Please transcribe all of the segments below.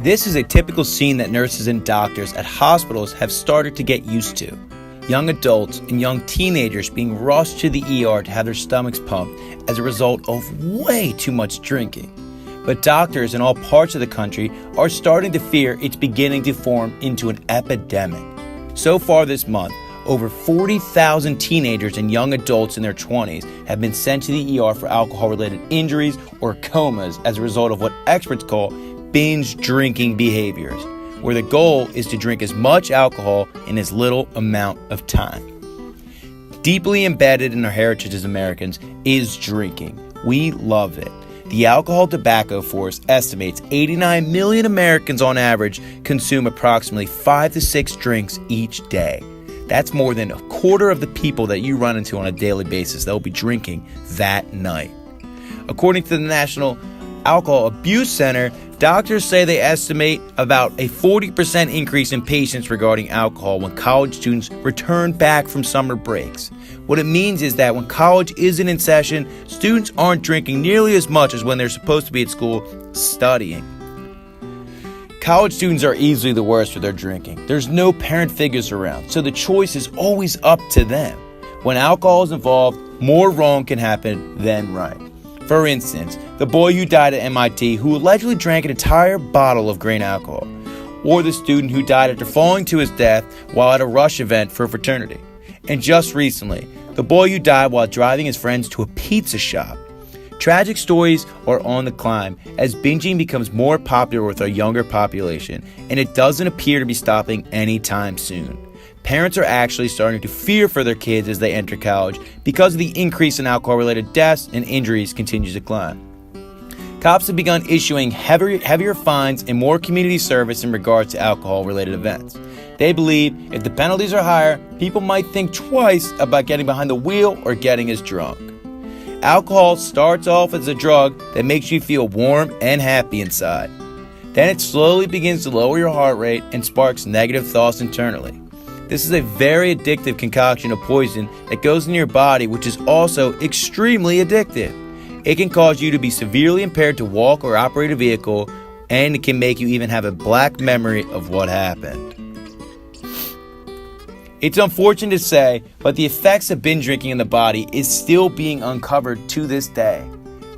This is a typical scene that nurses and doctors at hospitals have started to get used to. Young adults and young teenagers being rushed to the ER to have their stomachs pumped as a result of way too much drinking. But doctors in all parts of the country are starting to fear it's beginning to form into an epidemic. So far this month, over 40,000 teenagers and young adults in their 20s have been sent to the ER for alcohol-related injuries or comas as a result of what experts call binge drinking behaviors, where the goal is to drink as much alcohol in as little amount of time. Deeply embedded in our heritage as Americans is drinking. We love it. The Alcohol Tobacco Force estimates 89 million Americans on average consume approximately 5 to 6 drinks each day. That's more than a quarter of the people that you run into on a daily basis that will be drinking that night. According to the National Alcohol Abuse Center, doctors say they estimate about a 40% increase in patients regarding alcohol when college students return back from summer breaks. What it means is that when college isn't in session, students aren't drinking nearly as much as when they're supposed to be at school studying. College students are easily the worst for their drinking. There's no parent figures around, so the choice is always up to them. When alcohol is involved, more wrong can happen than right. For instance, the boy who died at MIT who allegedly drank an entire bottle of grain alcohol, or the student who died after falling to his death while at a Rush event for a fraternity. And just recently, the boy who died while driving his friends to a pizza shop. Tragic stories are on the climb as binging becomes more popular with our younger population, and it doesn't appear to be stopping anytime soon. Parents are actually starting to fear for their kids as they enter college because of the increase in alcohol-related deaths and injuries continues to climb. Cops have begun issuing heavier fines and more community service in regards to alcohol-related events. They believe if the penalties are higher, people might think twice about getting behind the wheel or getting as drunk. Alcohol starts off as a drug that makes you feel warm and happy inside. Then it slowly begins to lower your heart rate and sparks negative thoughts internally. This is a very addictive concoction of poison that goes in your body, which is also extremely addictive. It can cause you to be severely impaired to walk or operate a vehicle, and it can make you even have a black memory of what happened. It's unfortunate to say, but the effects of binge drinking in the body is still being uncovered to this day.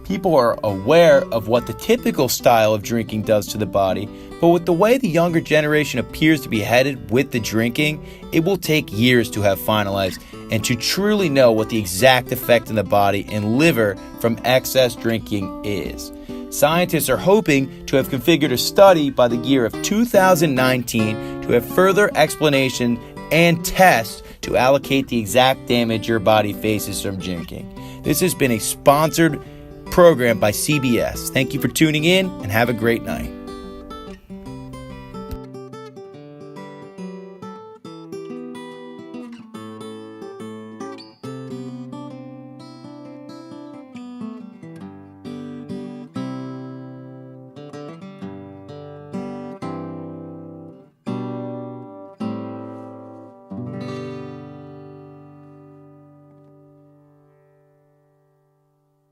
People are aware of what the typical style of drinking does to the body, but with the way the younger generation appears to be headed with the drinking, it will take years to have finalized and to truly know what the exact effect in the body and liver from excess drinking is. Scientists are hoping to have configured a study by the year of 2019 to have further explanation and tests to allocate the exact damage your body faces from drinking. This has been a sponsored program by CBS. Thank you for tuning in and have a great night.